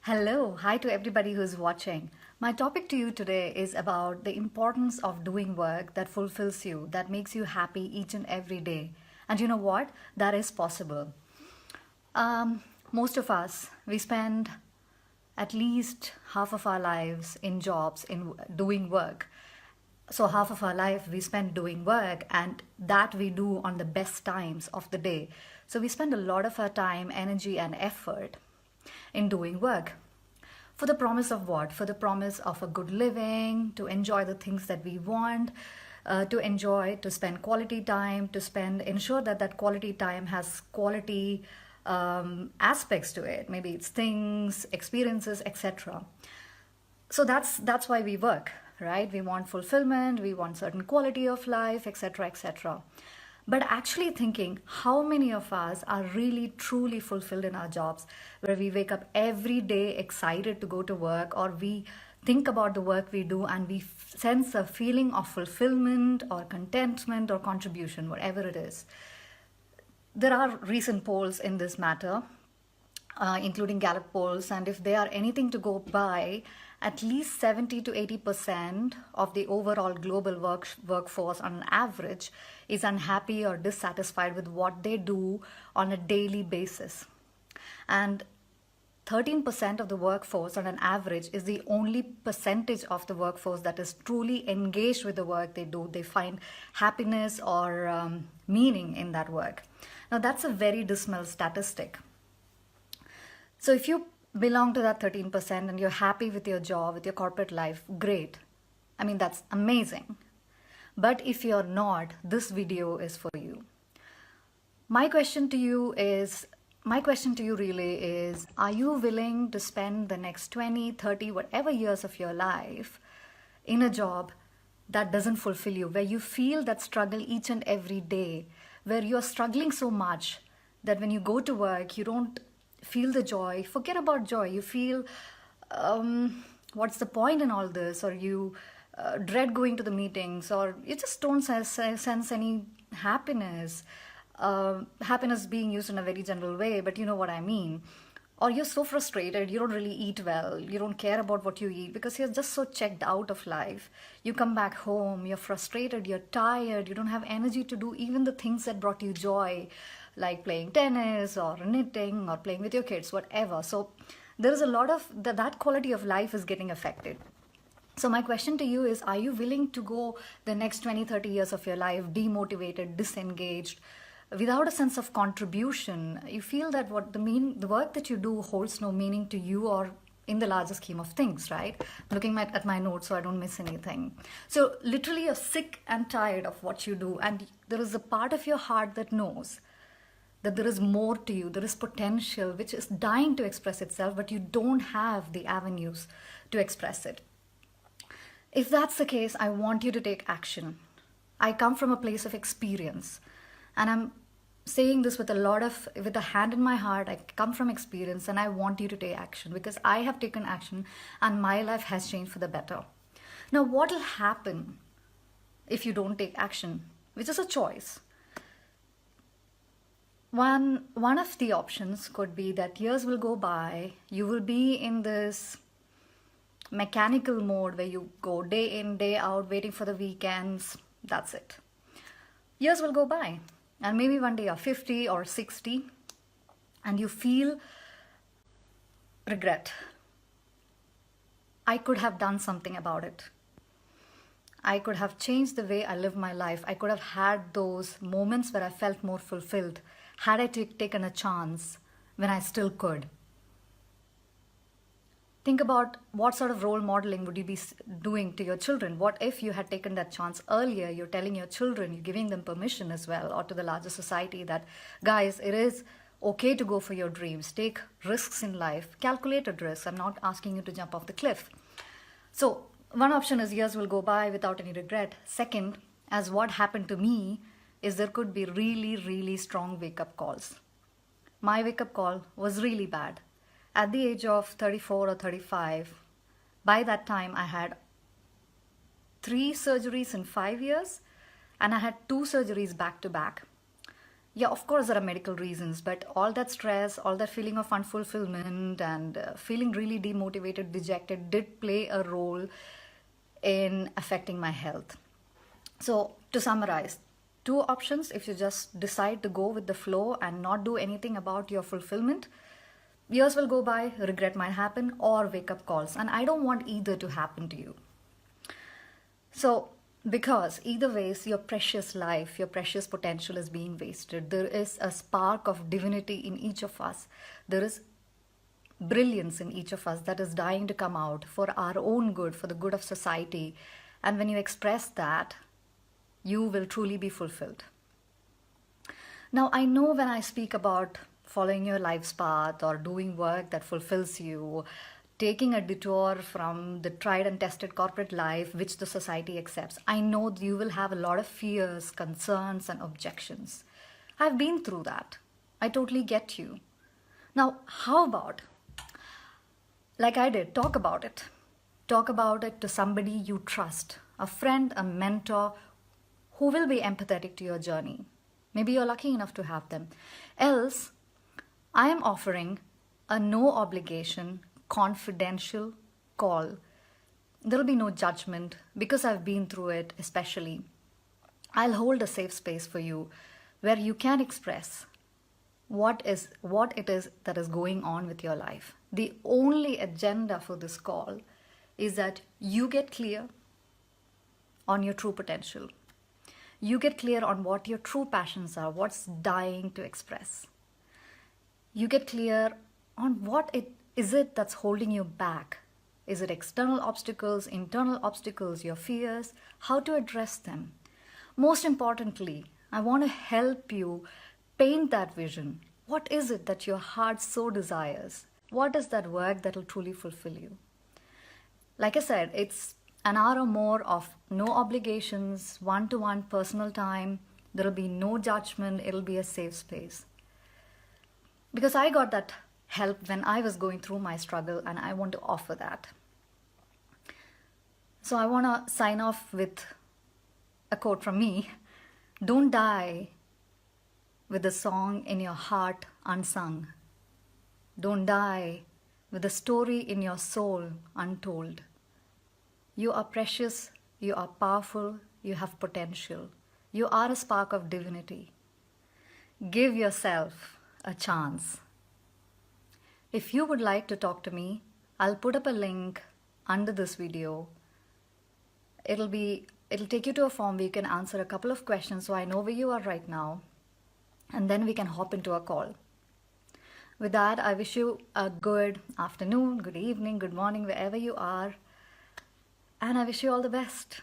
Hello, hi to everybody who's watching. My topic to you today is about the importance of doing work that fulfills you, that makes you happy each and every day. And you know what? That is possible. Most of us, we spend at least half of our lives in jobs, in doing work. So half of our life we spend doing work, and that we do on the best times of the day. So we spend a lot of our time, energy, and effort in doing work. For the promise of what? For the promise of a good living, to enjoy the things that we want, to spend quality time, ensure that that quality time has quality aspects to it. Maybe it's things, experiences, etc. So that's why we work, right? We want fulfillment, we want certain quality of life, etc., etc. But actually thinking, how many of us are really truly fulfilled in our jobs, where we wake up every day excited to go to work, or we think about the work we do and we sense a feeling of fulfillment or contentment or contribution, whatever it is. There are recent polls in this matter, including Gallup polls, and if they are anything to go by, at least 70 to 80% of the overall global workforce on average is unhappy or dissatisfied with what they do on a daily basis. And 13% of the workforce on an average is the only percentage of the workforce that is truly engaged with the work they do. They find happiness or meaning in that work. Now, that's a very dismal statistic. So if you belong to that 13% and you're happy with your job, with your corporate life, great. I mean, that's amazing. But if you're not, this video is for you. My question to you really is, are you willing to spend the next 20, 30, whatever years of your life in a job that doesn't fulfill you, where you feel that struggle each and every day, where you're struggling so much that when you go to work, you don't feel the joy? Forget about joy. You feel, what's the point in all this? Or you dread going to the meetings, or you just don't sense any happiness. Happiness being used in a very general way, but you know what I mean. Or you're so frustrated, you don't really eat well, you don't care about what you eat because you're just so checked out of life. You come back home, you're frustrated, you're tired, you don't have energy to do even the things that brought you joy, like playing tennis or knitting or playing with your kids, whatever. So there is a lot of that quality of life is getting affected. So my question to you is, are you willing to go the next 20, 30 years of your life demotivated, disengaged, without a sense of contribution? You feel that the work that you do holds no meaning to you or in the larger scheme of things, right? Looking at my notes so I don't miss anything. So literally you're sick and tired of what you do, and there is a part of your heart that knows that there is more to you, there is potential which is dying to express itself, but you don't have the avenues to express it. If that's the case, I want you to take action. I come from a place of experience, and I'm saying this with a hand in my heart. I come from experience, and I want you to take action because I have taken action and my life has changed for the better. Now, what will happen if you don't take action, which is a choice? One of the options could be that years will go by, you will be in this mechanical mode where you go day in, day out, waiting for the weekends. That's it. Years will go by, and maybe one day you're 50 or 60 and you feel regret. I could have done something about it. I could have changed the way I live my life. I could have had those moments where I felt more fulfilled had I taken a chance when I still could. Think about what sort of role modeling would you be doing to your children? What if you had taken that chance earlier? You're telling your children, you're giving them permission as well, or to the larger society, that, guys, it is okay to go for your dreams. Take risks in life, calculated risks. I'm not asking you to jump off the cliff. So one option is years will go by without any regret. Second, as what happened to me, is there could be really, really strong wake-up calls. My wake-up call was really bad. At the age of 34 or 35, by that time I had 3 surgeries in 5 years, and I had 2 surgeries back to back. Yeah, of course, there are medical reasons, but all that stress, all that feeling of unfulfillment, and feeling really demotivated, dejected did play a role in affecting my health. So, to summarize, two options: if you just decide to go with the flow and not do anything about your fulfillment, years will go by, regret might happen, or wake up calls. And I don't want either to happen to you. So, because either ways, your precious life, your precious potential is being wasted. There is a spark of divinity in each of us. There is brilliance in each of us that is dying to come out for our own good, for the good of society. And when you express that, you will truly be fulfilled. Now, I know when I speak about following your life's path or doing work that fulfills you, taking a detour from the tried and tested corporate life which the society accepts, I know you will have a lot of fears, concerns, and objections. I've been through that. I totally get you. Now, how about, like I did, talk about it. Talk about it to somebody you trust, a friend, a mentor who will be empathetic to your journey. Maybe you're lucky enough to have them. Else, I am offering a no obligation, confidential call. There'll be no judgment because I've been through it, especially. I'll hold a safe space for you where you can express what it is that is going on with your life. The only agenda for this call is that you get clear on your true potential. You get clear on what your true passions are, what's dying to express. You get clear on what it is that's holding you back. Is it external obstacles, internal obstacles, your fears? How to address them? Most importantly, I want to help you paint that vision. What is it that your heart so desires? What is that work that will truly fulfill you? Like I said, it's an hour or more of no obligations, one-to-one personal time. There will be no judgment. It'll be a safe space. Because I got that help when I was going through my struggle, and I want to offer that. So I want to sign off with a quote from me. Don't die with a song in your heart unsung. Don't die with a story in your soul untold. You are precious, you are powerful, you have potential. You are a spark of divinity. Give yourself a chance. If you would like to talk to me, I'll put up a link under this video. It'll take you to a form where you can answer a couple of questions so I know where you are right now, and then we can hop into a call. With that, I wish you a good afternoon, good evening, good morning, wherever you are, and I wish you all the best.